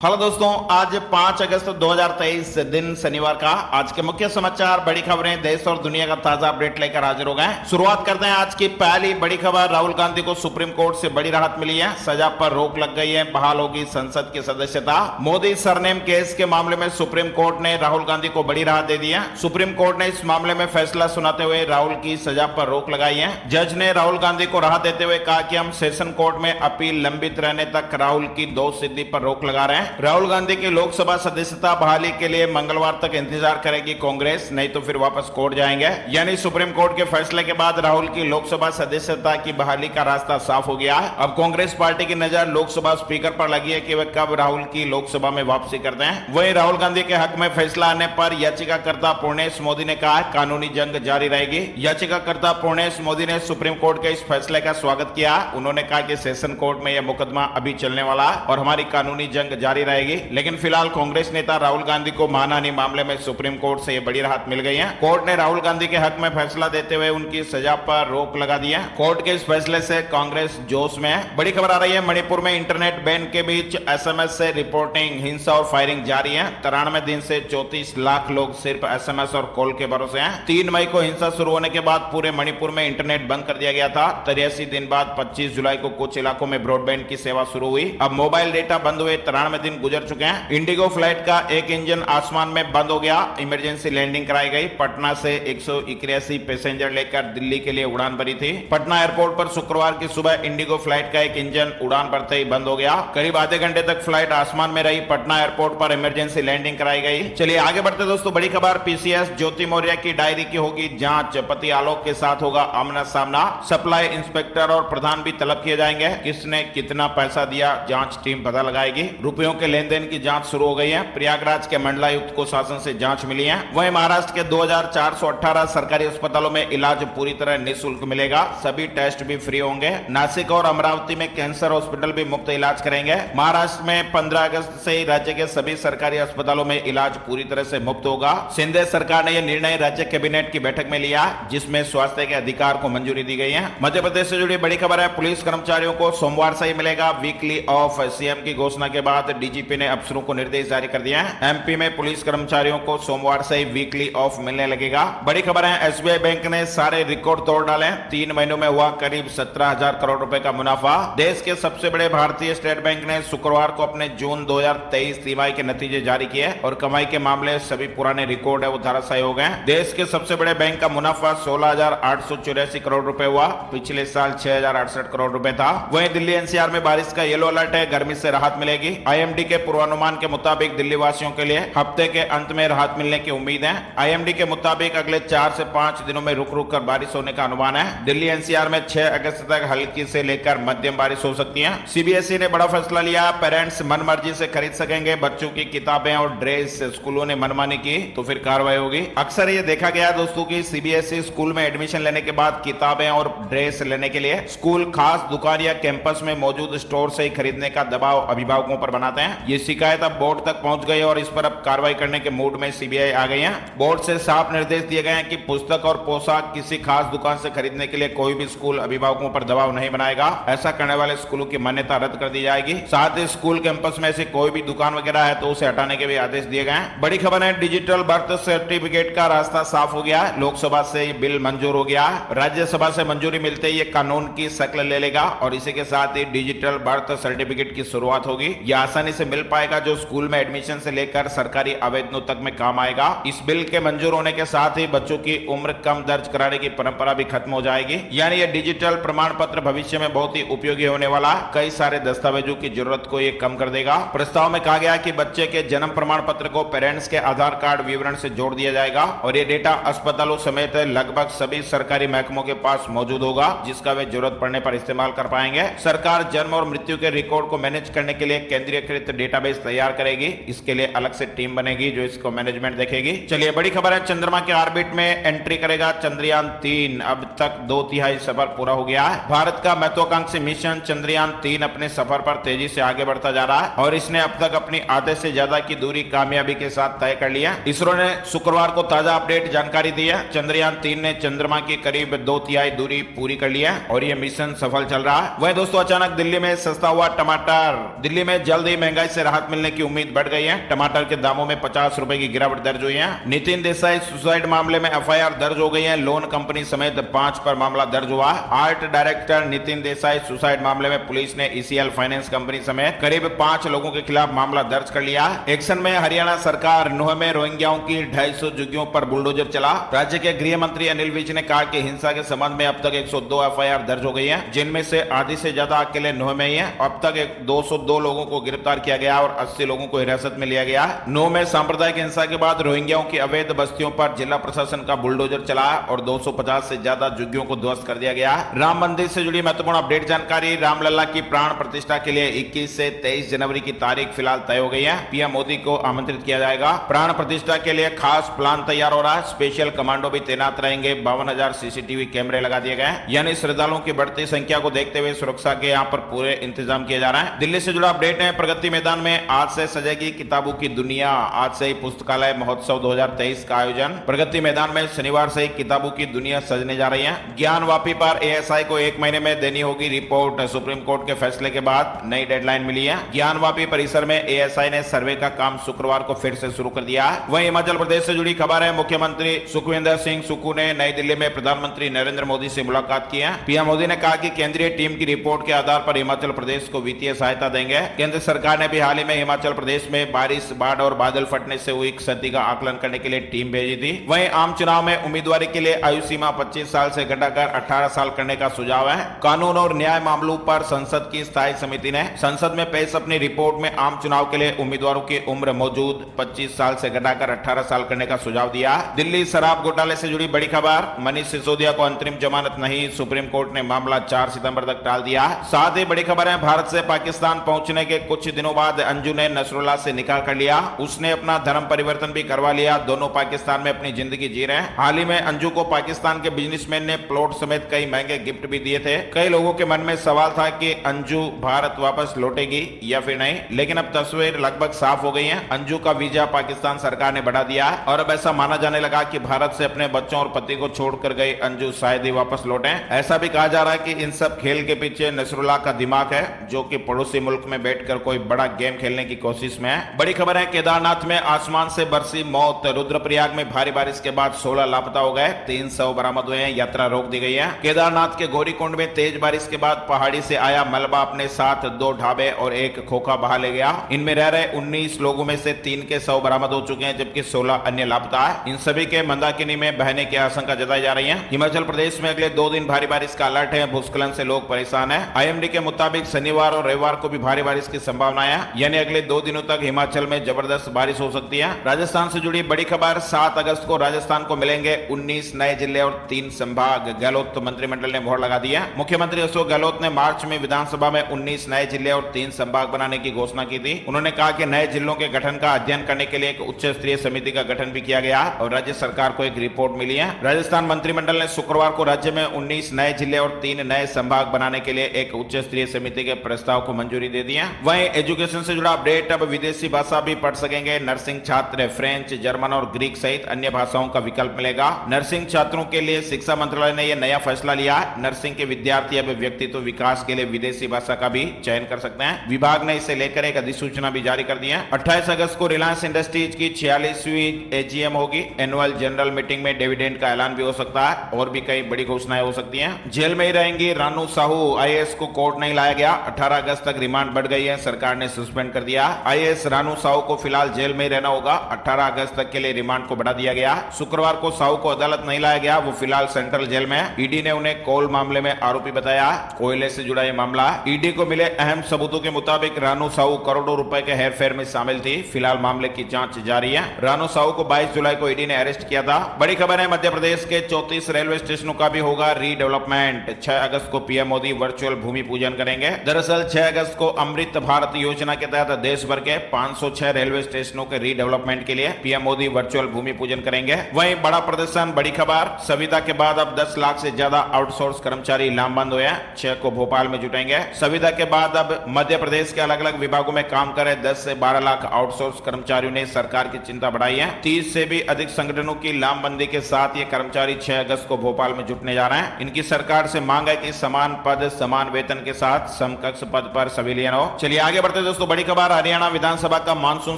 Hello दोस्तों, आज 5 अगस्त 2023 दिन शनिवार का आज के मुख्य समाचार, बड़ी खबरें, देश और दुनिया का ताजा अपडेट लेकर हाजिर हो गए। शुरुआत करते हैं आज की पहली बड़ी खबर। राहुल गांधी को सुप्रीम कोर्ट से बड़ी राहत मिली है, सजा पर रोक लग गई है, बहाल होगी संसद की सदस्यता। मोदी सरनेम केस के मामले में सुप्रीम कोर्ट ने राहुल गांधी को बड़ी राहत दे दी है। सुप्रीम कोर्ट ने इस मामले में फैसला सुनाते हुए राहुल की सजा पर रोक लगाई है। जज ने राहुल गांधी को राहत देते हुए कहा कि हम सेशन कोर्ट में अपील लंबित रहने तक राहुल की दोष सिद्धि पर रोक लगा रहे हैं। राहुल गांधी की लोकसभा सदस्यता बहाली के लिए मंगलवार तक इंतजार करेगी कांग्रेस, नहीं तो फिर वापस कोर्ट जाएंगे। यानी सुप्रीम कोर्ट के फैसले के बाद राहुल की लोकसभा सदस्यता की बहाली का रास्ता साफ हो गया है। अब कांग्रेस पार्टी की नजर लोकसभा स्पीकर पर लगी है कि वे कब राहुल की लोकसभा में वापसी करते हैं। वहीं राहुल गांधी के हक में फैसला आने पर याचिकाकर्ता पूर्णेश मोदी ने कहा कानूनी जंग जारी रहेगी। याचिकाकर्ता पूर्णेश मोदी ने सुप्रीम कोर्ट के इस फैसले का स्वागत किया। उन्होंने कहा कि सेशन कोर्ट में यह मुकदमा अभी चलने वाला है और हमारी कानूनी जंग जारी रहेगी। लेकिन फिलहाल कांग्रेस नेता राहुल गांधी को मानहानि मामले में सुप्रीम कोर्ट से यह बड़ी राहत मिल गई है। कोर्ट ने राहुल गांधी के हक में फैसला देते हुए उनकी सजा पर रोक लगा दी है। कोर्ट के इस फैसले से कांग्रेस जोश में है। बड़ी खबर आ रही है, मणिपुर में इंटरनेट बैन के बीच एसएमएस से रिपोर्टिंग, हिंसा और फायरिंग जारी है। 93 दिन से 34 लाख लोग सिर्फ एसएमएस और कॉल के भरोसे हैं। 3 मई को हिंसा शुरू होने के बाद पूरे मणिपुर में इंटरनेट बंद कर दिया गया था। 83 दिन बाद 25 जुलाई को कुछ इलाकों में ब्रॉडबैंड की सेवा शुरू हुई। अब मोबाइल डेटा बंद हुए 93 दिन गुजर चुके हैं। इंडिगो फ्लाइट का एक इंजन आसमान में बंद हो गया, इमरजेंसी लैंडिंग कराई गई। पटना से 181 पैसेंजर लेकर दिल्ली के लिए उड़ान भरी थी। पटना एयरपोर्ट पर शुक्रवार की सुबह इंडिगो फ्लाइट का एक इंजन उड़ान भरते ही बंद हो गया। करीब आधे घंटे तक फ्लाइट आसमान में रही। पटना एयरपोर्ट पर इमरजेंसी लैंडिंग कराई गई। चलिए आगे बढ़ते दोस्तों, बड़ी खबर, पीसीएस ज्योति मौर्य की डायरी की होगी जांच, पति आलोक के साथ होगा आमना सामना। सप्लाई इंस्पेक्टर और प्रधान भी तलब किए जाएंगे। किसने कितना पैसा दिया, जांच टीम पता लगाएगी। रुपयों के लेन देन की जांच शुरू हो गई है। प्रयागराज के मंडलायुक्त को शासन से जांच मिली है। वहीं महाराष्ट्र के 2418 सरकारी अस्पतालों में इलाज पूरी तरह निःशुल्क मिलेगा। सभी टेस्ट भी फ्री होंगे। नासिक और अमरावती में कैंसर हॉस्पिटल भी मुफ्त इलाज करेंगे। महाराष्ट्र में 15 अगस्त से ही राज्य के सभी सरकारी अस्पतालों में इलाज पूरी तरह से मुफ्त होगा। शिंदे सरकार ने यह निर्णय राज्य कैबिनेट की बैठक में लिया, जिसमें स्वास्थ्य के अधिकार को मंजूरी दी गई है। मध्य प्रदेश से जुड़ी बड़ी खबर है, पुलिस कर्मचारियों को सोमवार से ही मिलेगा वीकली ऑफ। सीएम की घोषणा के बाद डीजीपी ने अफसरों को निर्देश जारी कर दिया है। एमपी में पुलिस कर्मचारियों को सोमवार से ही वीकली ऑफ मिलने लगेगा। बड़ी खबर है, एसबीआई बैंक ने सारे रिकॉर्ड तोड़ डाले। 3 महीनों में हुआ करीब 17,000 करोड़ रुपए का मुनाफा। देश के सबसे बड़े भारतीय स्टेट बैंक ने शुक्रवार को अपने जून 2023 तिमाही के नतीजे जारी किए और कमाई के मामले सभी पुराने रिकॉर्ड है वो धराशायी हो गए। देश के सबसे बड़े बैंक का मुनाफा 16,884 करोड़ रुपए हुआ। पिछले साल 6,068 करोड़ रुपए था। वहीं दिल्ली एनसीआर में बारिश का येलो अलर्ट है, गर्मी से राहत मिलेगी। आईएमडी के पूर्वानुमान के मुताबिक दिल्ली वासियों के लिए हफ्ते के अंत में राहत मिलने की उम्मीद है। आईएमडी के मुताबिक अगले 4 से 5 दिनों में रुक रुक कर बारिश होने का अनुमान है। दिल्ली एनसीआर में 6 अगस्त तक हल्की से लेकर मध्यम बारिश हो सकती है। सीबीएसई ने बड़ा फैसला लिया, पेरेंट्स मनमर्जी से खरीद सकेंगे बच्चों की किताबें और ड्रेस। स्कूलों ने मनमानी की तो फिर कार्रवाई होगी। अक्सर ये देखा गया दोस्तों की सीबीएसई स्कूल में एडमिशन लेने के बाद किताबें और ड्रेस लेने के लिए स्कूल खास दुकान या कैंपस में मौजूद स्टोर से ही खरीदने का दबाव अभिभावकों पर बनाते हैं। ये शिकायत अब बोर्ड तक पहुंच गई और इस पर अब कार्रवाई करने के मूड में सीबीआई आ गई है। बोर्ड से साफ निर्देश दिए गए हैं कि पुस्तक और पोशाक किसी खास दुकान से खरीदने के लिए कोई भी स्कूल अभिभावकों पर दबाव नहीं बनाएगा। ऐसा करने वाले स्कूलों की मान्यता रद्द कर दी जाएगी। साथ ही स्कूल कैंपस में ऐसी कोई भी दुकान वगैरह है तो उसे हटाने के भी आदेश दिए गए हैं। बड़ी खबर है, डिजिटल बर्थ सर्टिफिकेट का रास्ता साफ हो गया। लोकसभा से ये बिल मंजूर हो गया। राज्यसभा से मंजूरी मिलते ही ये कानून की शक्ल ले लेगा और इसी के साथ ही डिजिटल बर्थ सर्टिफिकेट की शुरुआत होगी। यह आसानी से मिल पाएगा, जो स्कूल में एडमिशन से लेकर सरकारी आवेदनों तक में काम आएगा। इस बिल के मंजूर होने के साथ ही बच्चों की उम्र कम दर्ज कराने की परंपरा भी खत्म हो जाएगी। यानी ये डिजिटल प्रमाण पत्र भविष्य में बहुत ही उपयोगी होने वाला। कई सारे दस्तावेजों की जरूरत को ये कम कर देगा। प्रस्ताव में कहा गया कि बच्चे के जन्म प्रमाण पत्र को पेरेंट्स के आधार कार्ड विवरण से जोड़ दिया जाएगा और ये डेटा अस्पतालों समेत लगभग सभी सरकारी महकमों के पास मौजूद होगा, जिसका वे जरूरत पड़ने पर इस्तेमाल कर पाएंगे। सरकार जन्म और मृत्यु के रिकॉर्ड को मैनेज करने के लिए केंद्रीयकृत डेटाबेस तैयार करेगी। इसके लिए अलग से टीम बनेगी जो इसको मैनेजमेंट देखेगी। चलिए बड़ी खबर है, चंद्रमा के ऑर्बिट में एंट्री करेगा चंद्रयान 3। अब तक 2/3 सफर पूरा हो गया है। भारत का महत्वाकांक्षी मिशन चंद्रयान 3 अपने सफर पर तेजी से आगे बढ़ता जा रहा है और इसने अब तक अपनी आधे से ज्यादा की दूरी कामयाबी के साथ तय कर लिया। इसरो ने शुक्रवार को ताजा अपडेट जानकारी दी है। चंद्रयान 3 ने चंद्रमा की करीब 2/3 दूरी पूरी कर लिया और यह मिशन सफल चल रहा है। वहीं दोस्तों, अचानक दिल्ली में सस्ता हुआ टमाटर। दिल्ली में जल्द ही महंगाई से राहत मिलने की उम्मीद बढ़ गई है। टमाटर के दामों में 50 रुपए की गिरावट दर्ज हुई है। नितिन देसाई सुसाइड मामले में एफआईआर दर्ज हो गई है। लोन कंपनी समेत 5 पर मामला दर्ज हुआ। Art director Nitin Desai suicide मामले में पुलिस ने ईसीएल फाइनेंस कंपनी समेत करीब 5 लोगों के खिलाफ मामला दर्ज कर लिया। एक्शन में हरियाणा सरकार नूह में रोहिंग्याओं की 250 झुग्गियों पर बुलडोजर चला। राज्य के गृह मंत्री अनिल विज ने कहा कि हिंसा के संबंध में अब तक 102 एफआईआर दर्ज हो गई है, जिनमें से आधी से ज्यादा अकेले नूह में ही है। अब तक 202 लोगों को गिरफ्तार किया गया और 80 लोगों को हिरासत में लिया गया। नूह में सांप्रदायिक हिंसा के बाद रोहिंग्याओं की अवैध बस्तियों पर जिला प्रशासन का बुलडोजर चला और 250 से ज्यादा झुग्गियों को ध्वस्त कर दिया गया। राम मंदिर से जुड़ी महत्वपूर्ण अपडेट जानकारी। रामलला की प्राण प्रतिष्ठा के लिए 21 से 23 जनवरी की तारीख फिलहाल तय हो गई है। पीएम मोदी को आमंत्रित किया जाएगा। प्राण प्रतिष्ठा के लिए खास प्लान तैयार हो रहा है। स्पेशल कमांडो भी तैनात रहेंगे। 52,000 सीसीटीवी कैमरे लगा दिए गए, यानी श्रद्धालुओं की बढ़ती संख्या को देखते हुए सुरक्षा के यहाँ पर पूरे इंतजाम किए जा रहे हैं। दिल्ली से जुड़ा अपडेट है। प्रगति मैदान में आज से सजेगी किताबों की दुनिया। आज से ही पुस्तकालय महोत्सव 2023 का आयोजन। प्रगति मैदान में शनिवार से ही किताबों की दुनिया सजने जा रही है। ज्ञानवापी पर एएसआई को 1 महीने में देनी होगी रिपोर्ट। सुप्रीम कोर्ट के फैसले के बाद नई डेडलाइन मिली है। ज्ञानवापी परिसर में एएसआई ने सर्वे का काम शुक्रवार को फिर से शुरू कर दिया। वहीं हिमाचल प्रदेश से जुड़ी खबर है। मुख्यमंत्री सुखविंदर सिंह सुक्खू ने नई दिल्ली में प्रधानमंत्री नरेंद्र मोदी से मुलाकात की है। पीएम मोदी ने कहा कि केंद्रीय टीम की रिपोर्ट के आधार पर हिमाचल प्रदेश को वित्तीय सहायता देंगे। केंद्र सरकार ने भी हाल ही में हिमाचल प्रदेश में बारिश, बाढ़ और बादल फटने से हुई क्षति का आकलन करने के लिए टीम भेजी थी। वहीं आम चुनाव में उम्मीदवारी के लिए आयु सीमा 25 साल से घटाकर 18 साल करने का सुझाव है। कानून और न्याय मामलों पर संसद की स्थायी समिति ने संसद में पेश अपनी रिपोर्ट में आम चुनाव के लिए उम्मीदवारों की उम्र मौजूद 25 साल से घटाकर 18 साल करने का सुझाव दिया। दिल्ली शराब घोटाले से जुड़ी बड़ी खबर। मनीष सिसोदिया को अंतरिम जमानत नहीं, सुप्रीम कोर्ट ने मामला 4 सितंबर तक टाल दिया। साथ ही बड़ी खबर है, भारत से पाकिस्तान पहुंचने के कुछ दिनों बाद अंजू ने नसरुल्लाह से निकाह कर लिया। उसने अपना धर्म परिवर्तन भी करवा लिया। दोनों पाकिस्तान में अपनी जिंदगी जी रहे हैं। हाल ही में अंजू को पाकिस्तान के बिजनेसमैन ने प्लॉट समेत कई महंगे गिफ्ट भी दिए थे। कई लोगों के मन में सवाल था कि अंजू भारत वापस लौटेगी या फिर नहीं, लेकिन अब तस्वीर लगभग साफ हो गई है। अंजू का वीजा पाकिस्तान सरकार ने बढ़ा दिया और अब ऐसा माना जाने लगा कि भारत से अपने बच्चों और पति को छोड़कर गई अंजू शायद ही वापस लौटे। ऐसा भी कहा जा रहा है कि इन सब खेल के पीछे नसरुल्लाह का दिमाग है, जो कि पड़ोसी मुल्क में बैठकर कोई बड़ा गेम खेलने की कोशिश में है। बड़ी खबर है, केदारनाथ में आसमान से बरसी मौत। रुद्रप्रयाग में भारी बारिश के बाद 16 लापता हो गए, 3 शव बरामद हुए हैं। यात्रा रोक दी गई है। केदारनाथ के गौरीकुंड में तेज बारिश के बाद पहाड़ी से आया मलबा अपने साथ 2 ढाबे और 1 खोखा बहा ले गया। इनमें रह रहे 19 लोगों में से 3 के शव बरामद हो चुके हैं, जबकि 16 अन्य लापता है। इन सभी के मंदाकिनी में बहने की आशंका जताई जा रही है। हिमाचल प्रदेश में अगले 2 दिन भारी बारिश का अलर्ट है। भूस्खलन से लोग परेशान है। आईएमडी के मुताबिक शनिवार और रविवार को भी भारी बारिश की संभावना है, यानी अगले 2 दिनों तक हिमाचल में जबरदस्त बारिश हो सकती है। राजस्थान से जुड़ी बड़ी खबर, 7 अगस्त को राजस्थान को मिलेंगे 19 नए जिले और 3 संभाग। गहलोत मंत्रिमंडल ने मोहर लगा दी है। मुख्यमंत्री अशोक गहलोत ने मार्च में विधानसभा में 19 नए जिले और 3 संभाग बनाने की घोषणा की थी। उन्होंने कहा कि नए जिलों के गठन का अध्ययन करने के लिए एक उच्च स्तरीय समिति का गठन भी किया गया और राज्य सरकार को एक रिपोर्ट मिली है। राजस्थान मंत्रिमंडल ने शुक्रवार को राज्य में 19 नए जिले और 3 नए संभाग बनाने के लिए एक उच्च स्तरीय समिति के प्रस्ताव को मंजूरी दे दी है। वहीं एजुकेशन से जुड़ा अपडेट, अब विदेशी भाषा भी पढ़ सकेंगे नर्सिंग छात्र। फ्रेंच, जर्मन और ग्रीक सहित अन्य भाषाओं का विकल्प मिलेगा। नर्सिंग छात्रों के लिए शिक्षा मंत्रालय ने यह नया फैसला लिया। नर्सिंग के विद्यार्थी अब व्यक्तित्व विकास के लिए विदेशी भाषा का भी चयन कर सकते हैं। विभाग ने इसे लेकर एक अधिसूचना भी जारी कर दी है। 28 अगस्त को रिलायंस इंडस्ट्रीज की 46वीं एजीएम होगी। एनुअल जनरल मीटिंग में डिविडेंड का ऐलान भी हो सकता है और भी कई बड़ी घोषणाएं हो सकती हैं। जेल में ही रहेंगी रानू साहू। आईएएस को कोर्ट नहीं लाया गया। 18 अगस्त तक रिमांड बढ़ गई है, सरकार ने सस्पेंड कर दिया। आईएएस रानू साहू को फिलहाल जेल में ही रहना होगा। 18 अगस्त तक के लिए रिमांड को बढ़ा दिया गया। शुक्रवार को साहू को अदालत नहीं लाया गया, वो फिलहाल सेंट्रल जेल में है। ईडी ने उन्हें कोल मामले में आरोपी बताया। कोयले से जुड़ा यह मामला। ईडी को मिले अहम सबूतों के मुताबिक रानू साहू करोड़ों रुपए के हेरफेर में शामिल थी। फिलहाल मामले की जांच जारी है। रानू साहू को 22 जुलाई को ईडी ने अरेस्ट किया था। बड़ी खबर है, मध्य प्रदेश के 34 रेलवे स्टेशनों का भी होगा रीडेवलपमेंट। 6 अगस्त को पीएम मोदी वर्चुअल भूमि पूजन करेंगे। दरअसल 6 अगस्त को अमृत भारत योजना के तहत देश भर के 506 रेलवे स्टेशनों के रीडेवलपमेंट के लिए पीएम मोदी वर्चुअल भूमि पूजन करेंगे। वहीं बड़ा प्रदर्शन, बड़ी खबर, संविदा के बाद अब 10 लाख से ज्यादा आउटसोर्स कर्मचारी लामबंद हुए हैं। 6 को भोपाल में जुटेंगे। संविदा के बाद अब मध्य प्रदेश के अलग अलग विभागों में काम कर रहे 10 से 12 लाख आउटसोर्स कर्मचारियों ने सरकार की चिंता बढ़ाई है। 30 से भी अधिक संगठनों की लामबंदी के साथ ये कर्मचारी 6 अगस्त को भोपाल में जुटने जा रहे हैं। इनकी सरकार से मांग है कि समान पद समान वेतन के साथ समकक्ष पद पर सभी लियन हो। चलिए आगे बढ़ते करते हैं दोस्तों बड़ी खबर। हरियाणा विधानसभा का मानसून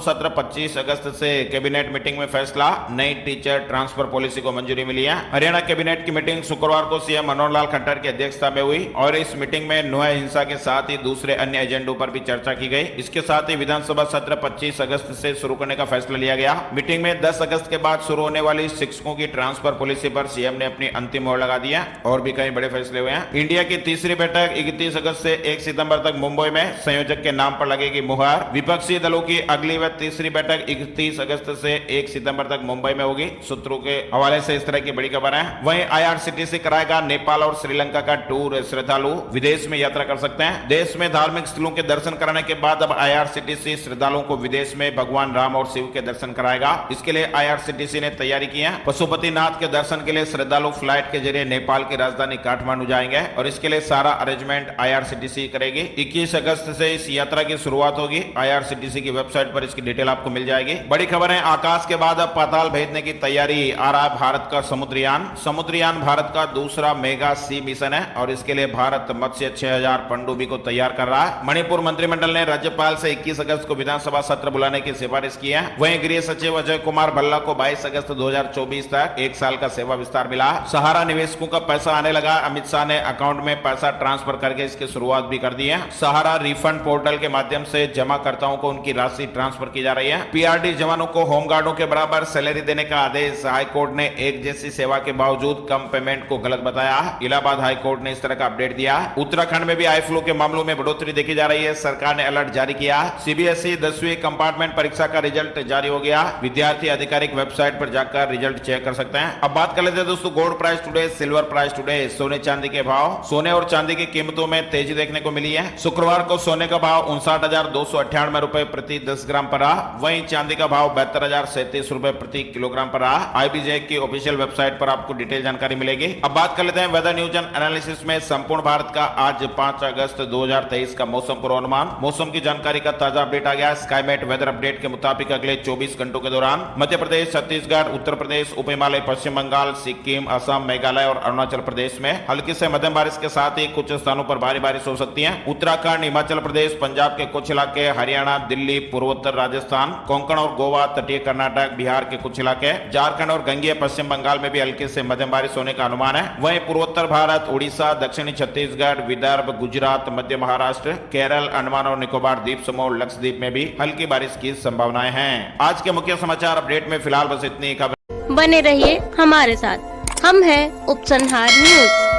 सत्र 25 अगस्त से कैबिनेट मीटिंग में फैसला, नई टीचर ट्रांसफर पॉलिसी को मंजूरी मिली है। हरियाणा कैबिनेट की मीटिंग शुक्रवार को सीएम मनोहर लाल खट्टर की अध्यक्षता में हुई और इस मीटिंग में नुआ हिंसा के साथ ही दूसरे अन्य एजेंडों पर भी चर्चा की गई। इसके साथ ही विधानसभा सत्र 25 अगस्त से शुरू करने का फैसला लिया गया। मीटिंग में 10 अगस्त के बाद शुरू होने वाली शिक्षकों की ट्रांसफर पॉलिसी पर सीएम ने अपनी अंतिम मोहर लगा दी है और भी कई बड़े फैसले हुए हैं। इंडिया की तीसरी बैठक 31 अगस्त से 1 सितंबर तक मुंबई में, संयोजक के नाम पर लगेगी मुहर। विपक्षी दलों की अगली व तीसरी बैठक 31 अगस्त से 1 सितंबर तक मुंबई में होगी। सूत्रों के हवाले से इस तरह की बड़ी खबर है। वहीं आईआरसीटीसी कराएगा नेपाल और श्रीलंका का टूर, श्रद्धालु विदेश में यात्रा कर सकते हैं। देश में धार्मिक स्थलों के दर्शन कराने के बाद अब आईआरसीटीसी श्रद्धालुओं को विदेश में भगवान राम और शिव के दर्शन कराएगा। इसके लिए आईआरसीटीसी ने तैयारी की है। पशुपतिनाथ के दर्शन के लिए श्रद्धालु फ्लाइट के जरिए नेपाल की राजधानी काठमांडू जाएंगे और इसके लिए सारा अरेंजमेंट आईआरसीटीसी करेगी। 21 अगस्त से इस यात्रा की शुरुआत होगी। आईआरसीटीसी की वेबसाइट पर इसकी डिटेल आपको मिल जाएगी। बड़ी खबर है, आकाश के बाद अब पाताल भेजने की तैयारी, आ रहा है भारत का समुद्रयान। समुद्रयान भारत का दूसरा मेगा सी मिशन है और इसके लिए भारत मत्स्य 6000 पनडुब्बी को तैयार कर रहा है। मणिपुर मंत्रिमंडल ने राज्यपाल से 21 अगस्त को विधानसभा सत्र बुलाने की सिफारिश की है। वहीं गृह सचिव अजय कुमार भल्ला को 22 अगस्त 2024 तक 1 साल का सेवा विस्तार मिला। सहारा निवेशकों का पैसा आने लगा। अमित शाह ने अकाउंट में पैसा ट्रांसफर करके इसकी शुरुआत भी कर दी है। सहारा रिफंड पोर्टल के माध्यम से जमाकर्ताओं को उनकी राशि ट्रांसफर की जा रही है। पीआरडी जवानों को होमगार्डों के बराबर सैलरी देने का आदेश। हाईकोर्ट ने एक जैसी सेवा के बावजूद कम पेमेंट को गलत बताया। इलाहाबाद हाईकोर्ट ने इस तरह का अपडेट दिया। उत्तराखंड में भी आई फ्लू के मामलों में बढ़ोतरी देखी जा रही है। सरकार ने अलर्ट जारी किया। सीबीएसई 10वीं कंपार्टमेंट परीक्षा का रिजल्ट जारी हो गया। विद्यार्थी आधिकारिक वेबसाइट पर जाकर रिजल्ट चेक कर सकते हैं। अब बात कर लेते हैं दोस्तों gold price today, silver price today, सोने चांदी के भाव। सोने और चांदी की कीमतों में तेजी देखने को मिली है। शुक्रवार को सोने का भाव 59,298 रुपए प्रति 10 ग्राम पर रहा। वहीं चांदी का भाव 72,037 रुपए प्रति किलोग्राम पर रहा। आईबीजे की ऑफिशियल वेबसाइट पर आपको डिटेल जानकारी मिलेगी। अब बात कर लेते हैं वेदर न्यूज एंड एनालिसिस में संपूर्ण भारत का आज 5 अगस्त 2023 का मौसम पूर्वानुमान। मौसम की जानकारी का ताजा अपडेट आ गया। स्काईमेट वेदर अपडेट के मुताबिक अगले 24 घंटों के दौरान मध्य प्रदेश, छत्तीसगढ़, उत्तर प्रदेश, उप हिमालय, पश्चिम बंगाल, सिक्किम, असम, मेघालय और अरुणाचल प्रदेश में हल्की से मध्यम बारिश के साथ ही कुछ स्थानों पर भारी बारिश हो सकती है। उत्तराखंड, हिमाचल प्रदेश, पंजाब के कुछ इलाके, हरियाणा, दिल्ली, पूर्वोत्तर राजस्थान, कोंकण और गोवा, तटीय कर्नाटक, बिहार के कुछ इलाके, झारखंड और गंगेय पश्चिम बंगाल में भी हल्की से मध्यम बारिश होने का अनुमान है। वहीं पूर्वोत्तर भारत, उड़ीसा, दक्षिणी छत्तीसगढ़, विदर्भ, गुजरात, मध्य महाराष्ट्र, केरल, अंडमान और निकोबार द्वीप समूह, लक्षद्वीप में भी हल्की बारिश की संभावनाएं हैं। आज के मुख्य समाचार अपडेट में फिलहाल बस इतनी खबर। बने रहिए हमारे साथ, हम हैं उपसंहार न्यूज।